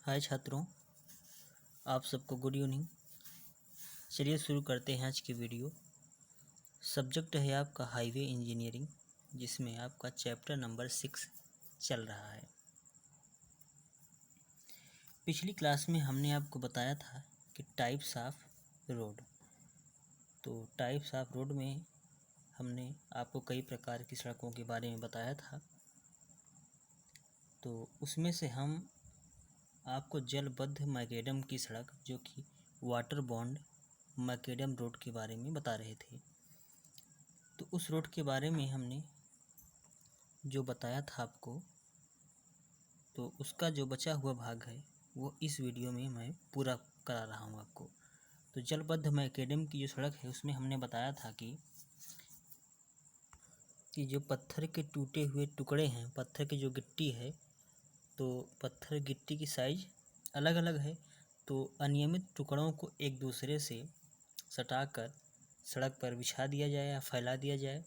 हाय छात्रों, आप सबको गुड इवनिंग। चलिए शुरू करते हैं आज की वीडियो। सब्जेक्ट है आपका हाईवे इंजीनियरिंग, जिसमें आपका चैप्टर नंबर 6 चल रहा है। पिछली क्लास में हमने आपको बताया था कि टाइप्स ऑफ रोड। तो टाइप्स ऑफ रोड में हमने आपको कई प्रकार की सड़कों के बारे में बताया था। तो उसमें से हम आपको जलबद्ध मैकेडम की सड़क, जो कि वाटर बॉन्ड मैकेडम रोड के बारे में बता रहे थे। तो उस रोड के बारे में हमने जो बताया था आपको, तो उसका जो बचा हुआ भाग है वो इस वीडियो में मैं पूरा करा रहा हूँ आपको। तो जलबद्ध मैकेडम की जो सड़क है उसमें हमने बताया था कि जो पत्थर के टूटे हुए टुकड़े हैं, पत्थर की जो गिट्टी है, तो पत्थर गिट्टी की साइज अलग अलग है। तो अनियमित टुकड़ों को एक दूसरे से सटाकर सड़क पर बिछा दिया जाए या फैला दिया जाए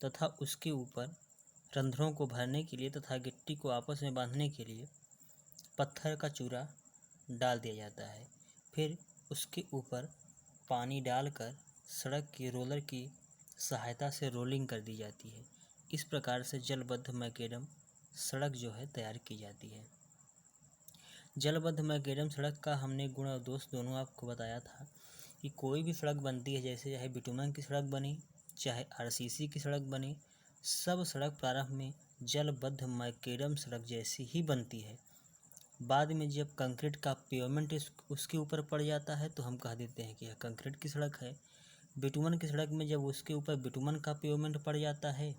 तथा उसके ऊपर रंध्रों को भरने के लिए तथा गिट्टी को आपस में बांधने के लिए पत्थर का चूरा डाल दिया जाता है। फिर उसके ऊपर पानी डालकर सड़क की रोलर की सहायता से रोलिंग कर दी जाती है। इस प्रकार से जलबद्ध मैकेडम सड़क जो है तैयार की जाती है। जलबद्ध मैकेडम सड़क का हमने गुण और दोष दोनों आपको बताया था कि कोई भी सड़क बनती है, जैसे चाहे बिटुमन की सड़क बनी, चाहे आरसीसी की सड़क बनी, सब सड़क प्रारंभ में जलबद्ध मैकेडम सड़क जैसी ही बनती है। बाद में जब कंक्रीट का पेवमेंट उसके ऊपर पड़ जाता है तो हम कह देते हैं कि यह कंक्रीट की सड़क है। बिटुमन की सड़क में जब उसके ऊपर बिटुमन का पेवमेंट पड़ जाता है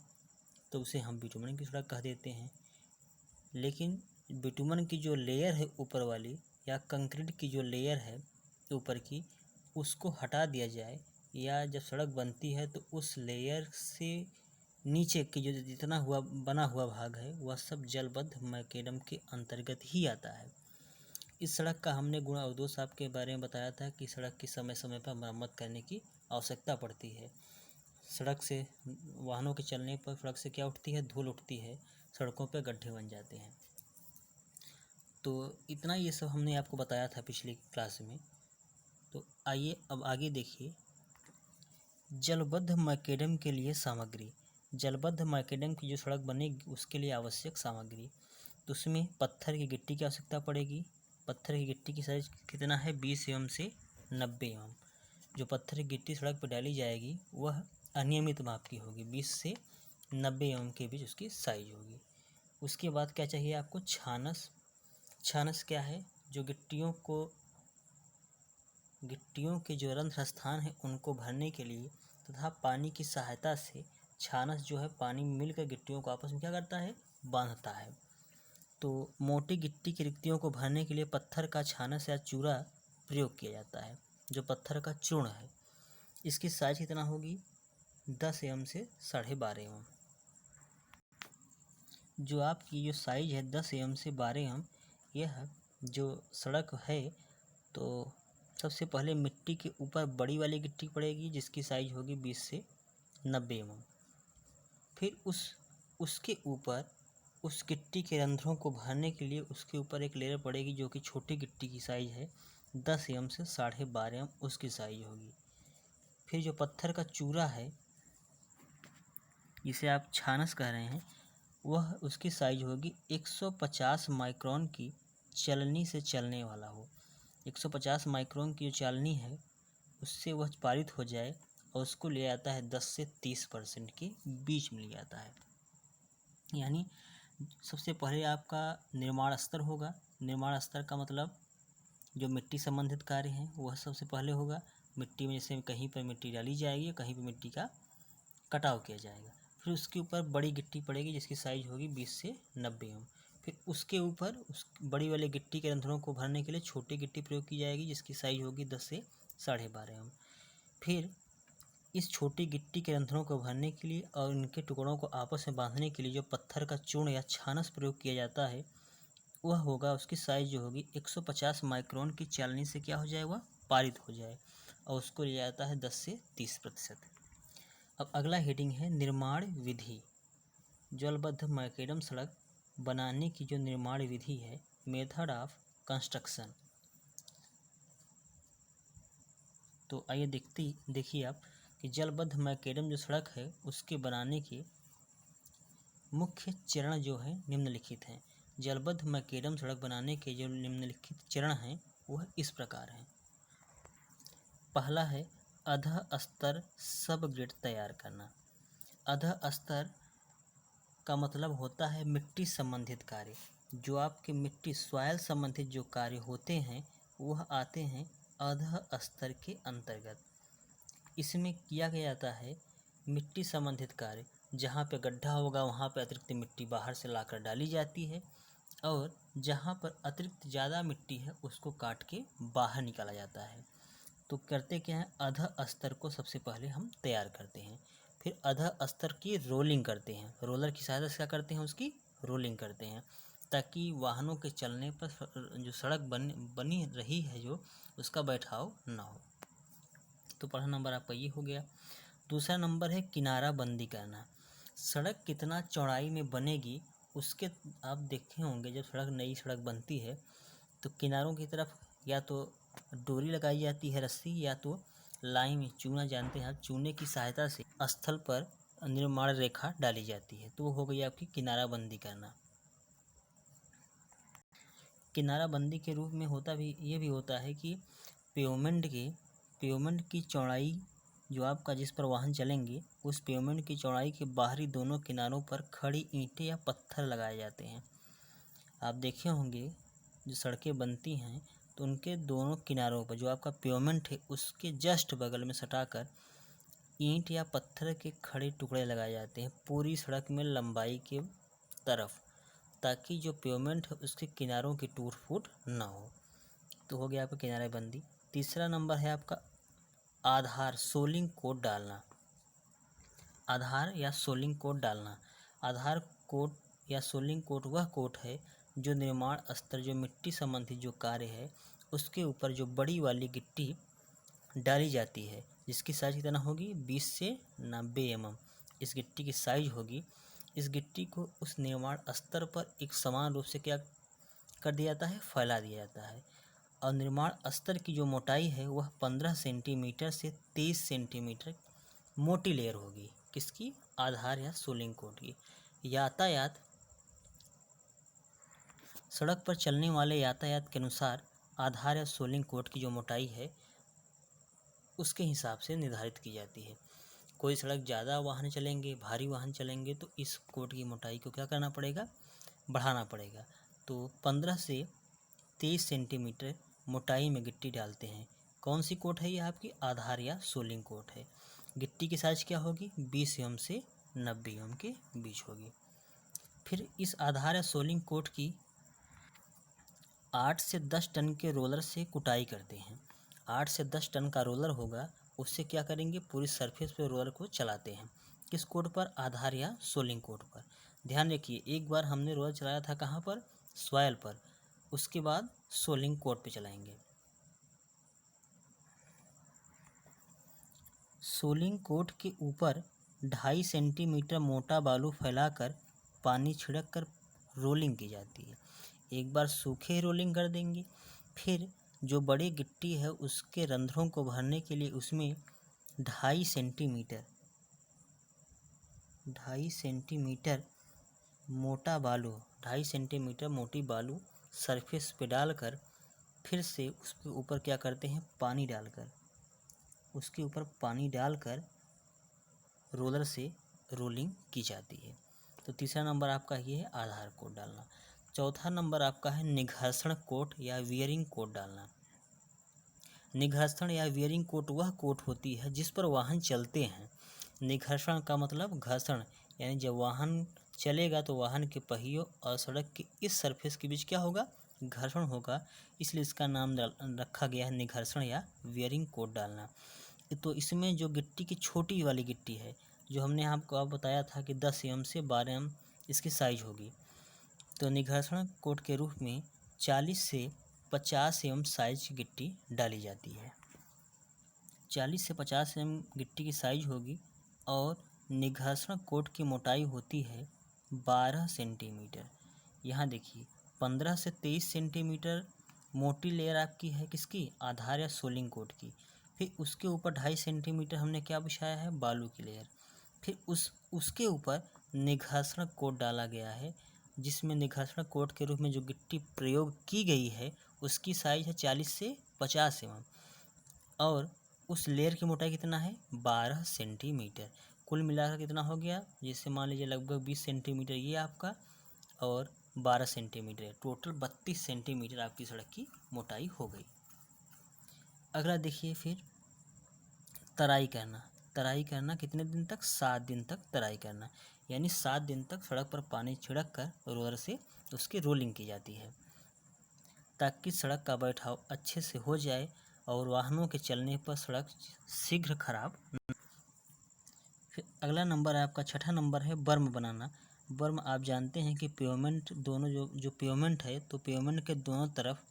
तो उसे हम बिटुमन की सड़क कह देते हैं। लेकिन बिटुमन की जो लेयर है ऊपर वाली, या कंक्रीट की जो लेयर है ऊपर की, उसको हटा दिया जाए, या जब सड़क बनती है तो उस लेयर से नीचे की जो जितना बना हुआ भाग है वह सब जलबद्ध मैकेडम के अंतर्गत ही आता है। इस सड़क का हमने गुण और दोष आपके बारे में बताया था कि सड़क की समय समय पर मरम्मत करने की आवश्यकता पड़ती है। सड़क से वाहनों के चलने पर सड़क से क्या उठती है? धूल उठती है, सड़कों पर गड्ढे बन जाते हैं। तो इतना ये सब हमने आपको बताया था पिछली क्लास में। तो आइए अब आगे देखिए। जलबद्ध मैकेडम के लिए सामग्री। जलबद्ध मैकेडम की जो सड़क बनेगी उसके लिए आवश्यक सामग्री, तो उसमें पत्थर की गिट्टी की आवश्यकता पड़ेगी। पत्थर की गिट्टी की साइज कितना है? 20 mm से 90 mm। जो पत्थर की गिट्टी सड़क पर डाली जाएगी वह अनियमित माप की होगी, 20 से 90 mm के बीच उसकी साइज होगी। उसके बाद क्या चाहिए आपको? छानस। छानस क्या है? जो गिट्टियों के जो रंध्र स्थान है उनको भरने के लिए तथा पानी की सहायता से छानस जो है पानी में मिलकर गिट्टियों को आपस में क्या करता है? बांधता है। तो मोटी गिट्टी की रिक्तियों को भरने के लिए पत्थर का छानस या चूरा प्रयोग किया जाता है, जो पत्थर का चूर्ण है। इसकी साइज कितना होगी? 10 mm से 12.5 mm। जो आपकी जो साइज है 10 mm से 12 mm, यह जो सड़क है तो सबसे पहले मिट्टी के ऊपर बड़ी वाली गिट्टी पड़ेगी जिसकी साइज होगी 20 से 90 mm। फिर उसके ऊपर उस गिट्टी के रंध्रों को भरने के लिए उसके ऊपर एक लेयर पड़ेगी जो कि छोटी गिट्टी की साइज है 10 mm से 12.5 mm उसकी साइज होगी। फिर जो पत्थर का चूरा है, जिसे आप छानस कह रहे हैं, वह उसकी साइज होगी 150 माइक्रोन की, चलनी से चलने वाला हो। 150 माइक्रोन की जो चालनी है उससे वह पारित हो जाए और उसको लिया जाता है 10 से 30% के बीच में लिया जाता है। यानी सबसे पहले आपका निर्माण स्तर होगा। निर्माण स्तर का मतलब जो मिट्टी संबंधित कार्य हैं वह सबसे पहले होगा। मिट्टी में जैसे कहीं पर मिट्टी डाली जाएगी, कहीं पर मिट्टी का कटाव किया जाएगा। फिर उसके ऊपर बड़ी गिट्टी पड़ेगी जिसकी साइज होगी 20 से 90 mm। फिर उसके ऊपर उस बड़ी वाली गिट्टी के रंध्रों को भरने के लिए छोटी गिट्टी प्रयोग की जाएगी जिसकी साइज होगी 10 से 12.5 mm। फिर इस छोटी गिट्टी के रंध्रों को भरने के लिए और इनके टुकड़ों को आपस में बांधने के लिए जो पत्थर का चूर्ण या छानस प्रयोग किया जाता है वह होगा, उसकी साइज जो होगी 150 माइक्रोन की चालनी से क्या हो जाए? वह पारित हो जाए और उसको लिया जाता है 10 से 30%। अब अगला हेडिंग है निर्माण विधि। जलबद्ध मैकेडम सड़क बनाने की जो निर्माण विधि है, मेथड ऑफ कंस्ट्रक्शन। तो आइए देखिए आप कि जलबद्ध मैकेडम जो सड़क है उसके बनाने के मुख्य चरण जो है निम्नलिखित हैं। जलबद्ध मैकेडम सड़क बनाने के जो निम्नलिखित चरण हैं वह इस प्रकार हैं। पहला है अधः स्तर सब ग्रेड तैयार करना। अधः स्तर का मतलब होता है मिट्टी संबंधित कार्य। जो आपके मिट्टी सॉयल संबंधित जो कार्य होते हैं वह आते हैं अधः स्तर के अंतर्गत। इसमें किया गया जाता है मिट्टी संबंधित कार्य। जहाँ पे गड्ढा होगा वहाँ पे अतिरिक्त मिट्टी बाहर से लाकर डाली जाती है और जहाँ पर अतिरिक्त ज़्यादा मिट्टी है उसको काट के बाहर निकाला जाता है। तो करते क्या है, अधः स्तर को सबसे पहले हम तैयार करते हैं, फिर अधः स्तर की रोलिंग करते हैं। रोलर की सहायता से क्या करते हैं, उसकी रोलिंग करते हैं ताकि वाहनों के चलने पर जो सड़क बनी रही है जो उसका बैठाव ना हो। तो पहला नंबर आपका ये हो गया। दूसरा नंबर है किनारा बंदी करना। सड़क कितना चौड़ाई में बनेगी उसके आप देखे होंगे, जब नई सड़क बनती है तो किनारों की तरफ या तो डोरी लगाई जाती है रस्सी, या तो लाइन चूना जानते हैं आप, चूने की सहायता से स्थल पर निर्माण रेखा डाली जाती है। तो वो हो गई आपकी किनारा बंदी करना। किनारा बंदी के रूप में ये भी होता है कि पेवमेंट की चौड़ाई जो आपका जिस पर वाहन चलेंगे उस पेवमेंट की चौड़ाई के बाहरी दोनों किनारों पर खड़ी ईंटें या पत्थर लगाए जाते हैं। आप देखे होंगे जो सड़कें बनती हैं तो उनके दोनों किनारों पर जो आपका पेवमेंट है उसके जस्ट बगल में सटाकर ईंट या पत्थर के खड़े टुकड़े लगाए जाते हैं पूरी सड़क में लंबाई के तरफ, ताकि जो पेवमेंट है उसके किनारों की टूट फूट ना हो। तो हो गया आपका किनारे बंदी। तीसरा नंबर है आपका आधार सोलिंग कोट डालना। आधार या सोलिंग कोट डालना। आधार कोट या सोलिंग कोट वह कोट है जो निर्माण स्तर, जो मिट्टी संबंधी जो कार्य है उसके ऊपर जो बड़ी वाली गिट्टी डाली जाती है, जिसकी साइज कितना होगी 20 से 90 mm इस गिट्टी की साइज होगी। इस गिट्टी को उस निर्माण स्तर पर एक समान रूप से क्या कर दिया जाता है, फैला दिया जाता है। और निर्माण स्तर की जो मोटाई है वह 15 सेंटीमीटर से 23 सेंटीमीटर मोटी लेयर होगी। किसकी? आधार या सोलिंग कोट की। यातायात, सड़क पर चलने वाले यातायात के अनुसार आधार या सोलिंग कोट की जो मोटाई है उसके हिसाब से निर्धारित की जाती है। कोई सड़क ज़्यादा वाहन चलेंगे, भारी वाहन चलेंगे तो इस कोट की मोटाई को क्या करना पड़ेगा, बढ़ाना पड़ेगा। तो 15 से 23 सेंटीमीटर मोटाई में गिट्टी डालते हैं। कौन सी कोट है ये आपकी? आधार या सोलिंग कोट है। गिट्टी की साइज क्या होगी? 20 mm से 90 mm के बीच होगी। फिर इस आधार या सोलिंग कोट की 8 से 10 टन के रोलर से कुटाई करते हैं। 8 से 10 टन का रोलर होगा, उससे क्या करेंगे, पूरी सरफेस पे रोलर को चलाते हैं। किस कोट पर? आधार या सोलिंग कोट पर। ध्यान रखिए, एक बार हमने रोलर चलाया था कहाँ पर? सॉयल पर। उसके बाद सोलिंग कोट पे चलाएंगे। सोलिंग कोट के ऊपर 2.5 सेंटीमीटर मोटा बालू फैलाकर पानी छिड़क कर रोलिंग की जाती है। एक बार सूखे रोलिंग कर देंगे, फिर जो बड़ी गिट्टी है उसके रंध्रों को भरने के लिए उसमें 2.5 सेंटीमीटर मोटा बालू, 2.5 सेंटीमीटर मोटी बालू सरफेस पे डालकर फिर से उसके ऊपर क्या करते हैं, उसके ऊपर पानी डालकर रोलर से रोलिंग की जाती है। तो तीसरा नंबर आपका ये है आधार कोट डालना। चौथा नंबर आपका है निघर्षण कोट या वियरिंग कोट डालना। निघर्षण या वियरिंग कोट वह कोट होती है जिस पर वाहन चलते हैं। निघर्षण का मतलब घर्षण, यानी जब वाहन चलेगा तो वाहन के पहियों और सड़क के इस सरफेस के बीच क्या होगा, घर्षण होगा, इसलिए इसका नाम रखा गया है निघर्षण या वियरिंग कोट डालना। तो इसमें जो गिट्टी की छोटी वाली गिट्टी है, जो हमने आपको बताया था कि 10 mm से 12 mm इसकी साइज होगी, तो निघर्षण कोट के रूप में 40 से 50 mm साइज की गिट्टी डाली जाती है। 40 से 50 mm गिट्टी की साइज होगी और निघर्षण कोट की मोटाई होती है 12 सेंटीमीटर। यहाँ देखिए 15 से 23 सेंटीमीटर मोटी लेयर आपकी है किसकी, आधार या सोलिंग कोट की। फिर उसके ऊपर 2.5 सेंटीमीटर हमने क्या बिछाया है, बालू की लेयर। फिर उसके ऊपर निघासन कोट डाला गया है, जिसमें निघासन कोट के रूप में जो गिट्टी प्रयोग की गई है उसकी साइज है 40 से 50 mm और उस लेयर की मोटाई कितना है, 12 सेंटीमीटर। कुल मिलाकर कितना हो गया, जैसे मान लीजिए लगभग 20 सेंटीमीटर ये आपका और 12 सेंटीमीटर है, टोटल 32 सेंटीमीटर आपकी सड़क की मोटाई हो गई। अगला देखिए फिर तराई करना। तराई करना कितने दिन तक, 7 दिन तक तराई करना, यानी 7 दिन तक सड़क पर पानी छिड़क कर रोलर से उसकी रोलिंग की जाती है ताकि सड़क का बैठाव अच्छे से हो जाए और वाहनों के चलने पर सड़क शीघ्र खराब। फिर अगला नंबर है आपका, छठा नंबर है बर्म बनाना। बर्म आप जानते हैं कि पेवमेंट दोनों जो पेवमेंट है, तो पेवमेंट के दोनों तरफ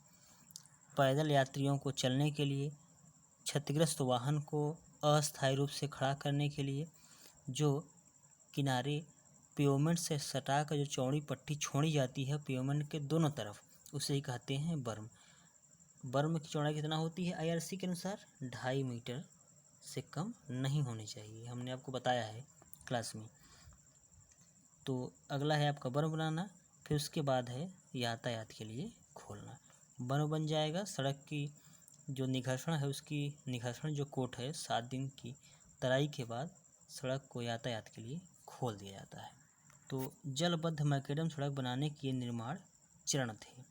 पैदल यात्रियों को चलने के लिए, क्षतिग्रस्त वाहन को अस्थायी रूप से खड़ा करने के लिए जो किनारे पेवमेंट से सटाकर जो चौड़ी पट्टी छोड़ी जाती है पेवमेंट के दोनों तरफ, उसे ही कहते हैं बर्म। बर्म की चौड़ाई कितना होती है आईआरसी के अनुसार, 2.5 मीटर से कम नहीं होनी चाहिए, हमने आपको बताया है क्लास में। तो अगला है आपका बर्म बनाना। फिर उसके बाद है यातायात के लिए खोलना। बर्म बन जाएगा, सड़क की जो निघर्षण है उसकी निघर्षण जो कोट है 7 दिन की तराई के बाद सड़क को यातायात के लिए खोल दिया जाता है। तो जलबद्ध मैकेडम सड़क बनाने के निर्माण चरण थे।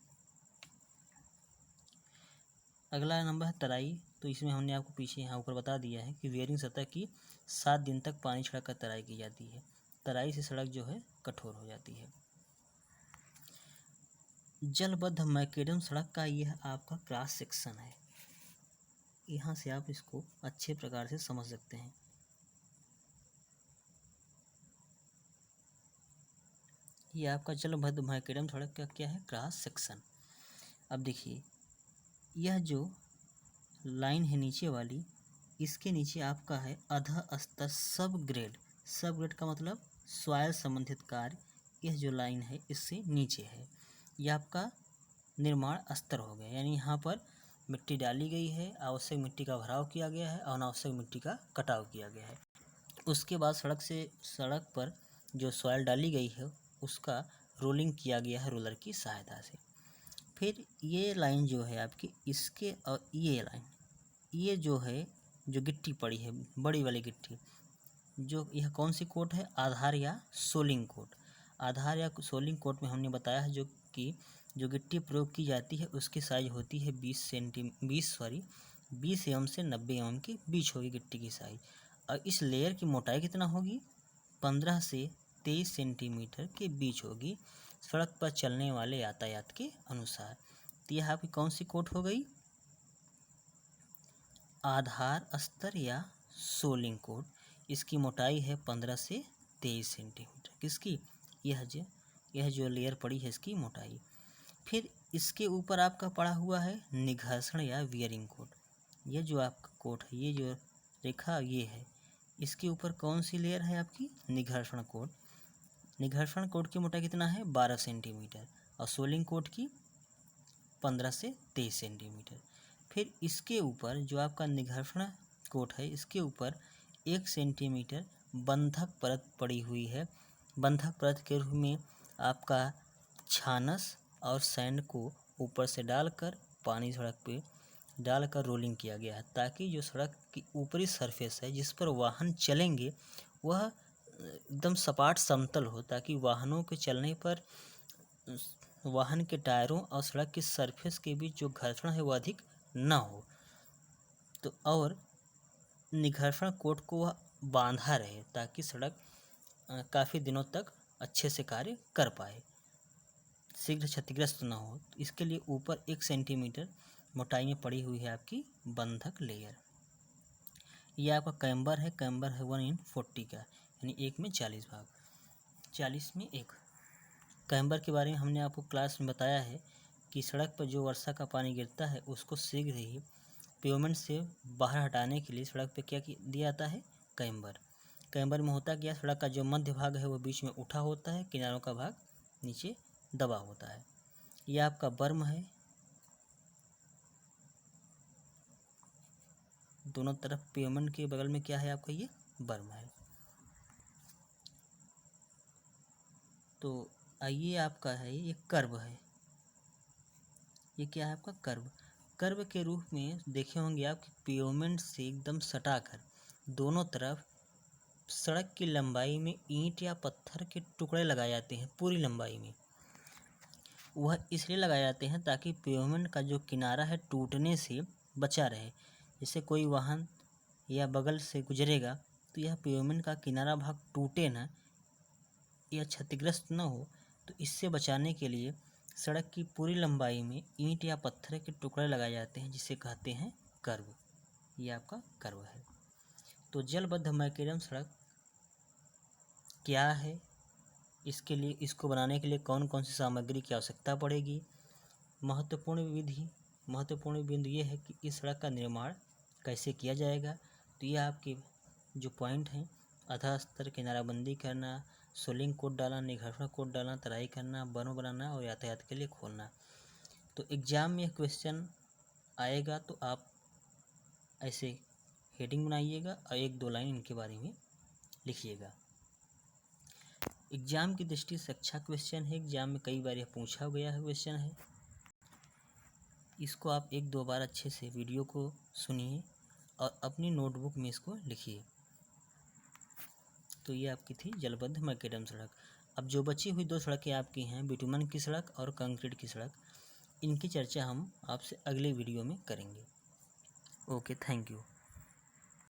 अगला नंबर है तराई। तो इसमें हमने आपको पीछे यहाँ ऊपर बता दिया है कि वेयरिंग सतह की 7 दिन तक पानी छिड़क कर तराई की जाती है। तराई से सड़क जो है कठोर हो जाती है। जलबद्ध मैकेडम सड़क का यह आपका क्रॉस सेक्शन है, यहाँ से आप इसको अच्छे प्रकार से समझ सकते हैं। ये आपका जलबद्ध मैकेडम सड़क का क्या है, क्रॉस सेक्शन। अब देखिए यह जो लाइन है नीचे वाली, इसके नीचे आपका है अधः स्तर सब ग्रेड। सब ग्रेड का मतलब सॉइल संबंधित कार्य, यह जो लाइन है इससे नीचे है। यह आपका निर्माण स्तर हो गया, यानी यहाँ पर मिट्टी डाली गई है, आवश्यक मिट्टी का भराव किया गया है और अनावश्यक मिट्टी का कटाव किया गया है। उसके बाद सड़क पर जो सॉइल डाली गई है उसका रोलिंग किया गया है रोलर की सहायता से। फिर ये लाइन जो है आपकी, इसके और ये लाइन, ये जो है जो गिट्टी पड़ी है बड़ी वाली गिट्टी, जो यह कौन सी कोट है, आधार या सोलिंग कोट। आधार या सोलिंग कोट में हमने बताया है जो गिट्टी प्रयोग की जाती है उसकी साइज होती है 20 एम से 90 एम के बीच होगी गिट्टी की साइज। और इस लेयर की मोटाई कितना होगी, 15 से 23 सेंटीमीटर के बीच होगी सड़क पर चलने वाले यातायात के अनुसार। तो यह आपकी कौन सी कोट हो गई, आधार स्तर या सोलिंग कोट। इसकी मोटाई है 15 से 23 सेंटीमीटर, किसकी, यह जो लेयर पड़ी है इसकी मोटाई। फिर इसके ऊपर आपका पड़ा हुआ है निघर्षण या वियरिंग कोट। यह जो आपका कोट है, ये जो रेखा ये है, इसके ऊपर कौन सी लेयर है आपकी, निघर्षण कोट। निघर्षण कोट की मोटाई कितना है, 12 सेंटीमीटर और सोलिंग कोट की 15 से 23 सेंटीमीटर। फिर इसके ऊपर जो आपका निघर्षण कोट है इसके ऊपर 1 सेंटीमीटर बंधक परत पड़ी हुई है। बंधक परत के रूप में आपका छानस और सैंड को ऊपर से डालकर पानी सड़क पे डालकर रोलिंग किया गया है ताकि जो सड़क की ऊपरी सरफेस है जिस पर वाहन चलेंगे वह एकदम सपाट समतल हो, ताकि वाहनों के चलने पर वाहन के टायरों और सड़क की सरफेस के बीच जो घर्षण है वह अधिक न हो। तो और निघर्षण कोट को वह बांधा रहे ताकि सड़क काफ़ी दिनों तक अच्छे से कार्य कर पाए, शीघ्र क्षतिग्रस्त न हो। इसके लिए ऊपर 1 सेंटीमीटर मोटाई में पड़ी हुई है आपकी बंधक लेयर। यह आपका कैम्बर है, कैम्बर है 1/40 का, यानी 1 में 40 भाग, 40 में 1। कैम्बर के बारे में हमने आपको क्लास में बताया है कि सड़क पर जो वर्षा का पानी गिरता है उसको शीघ्र ही पेवमेंट से बाहर हटाने के लिए सड़क पे क्या दिया जाता है, कैम्बर। कैम्बर में होता क्या, सड़क का जो मध्य भाग है वो बीच में उठा होता है, किनारों का भाग नीचे दबा होता है। ये आपका बर्म है, दोनों तरफ पेवमेंट के बगल में क्या है आपका, ये बर्म है। तो आइए आपका है ये कर्व है, ये क्या है आपका कर्व। कर्व के रूप में देखे होंगे आप कि पेवमेंट से एकदम सटाकर दोनों तरफ सड़क की लंबाई में ईंट या पत्थर के टुकड़े लगाए जाते हैं पूरी लंबाई में। वह इसलिए लगाए जाते हैं ताकि पेवमेंट का जो किनारा है टूटने से बचा रहे। जैसे कोई वाहन या बगल से गुजरेगा तो यह पेवमेंट का किनारा भाग टूटे ना या क्षतिग्रस्त न हो, तो इससे बचाने के लिए सड़क की पूरी लंबाई में ईंट या पत्थर के टुकड़े लगाए जाते हैं, जिसे कहते हैं कर्व। ये आपका कर्व है। तो जलबद्ध मैकेनिज्म सड़क क्या है, इसके लिए इसको बनाने के लिए कौन कौन सी सामग्री की आवश्यकता पड़ेगी, महत्वपूर्ण बिंदु ये है कि इस सड़क का निर्माण कैसे किया जाएगा। तो ये आपके जो पॉइंट हैं, आधा स्तर किनाराबंदी करना, सोलिंग कोड डालना, निघर्षण कोड डालना, तराई करना, बर्म बनाना और यातायात के लिए खोलना। तो एग्जाम में क्वेश्चन आएगा तो आप ऐसे हेडिंग बनाइएगा और 1-2 लाइन इनके बारे में लिखिएगा। एग्जाम की दृष्टि से अच्छा क्वेश्चन है, एग्जाम में कई बार यह पूछा गया है क्वेश्चन है। इसको आप 1-2 बार अच्छे से वीडियो को सुनिए और अपनी नोटबुक में इसको लिखिए। तो ये आपकी थी जलबद्ध मैकेडम सड़क। अब जो बची हुई 2 सड़कें आपकी हैं, बिटुमन की सड़क और कंक्रीट की सड़क, इनकी चर्चा हम आपसे अगले वीडियो में करेंगे। Okay, thank you.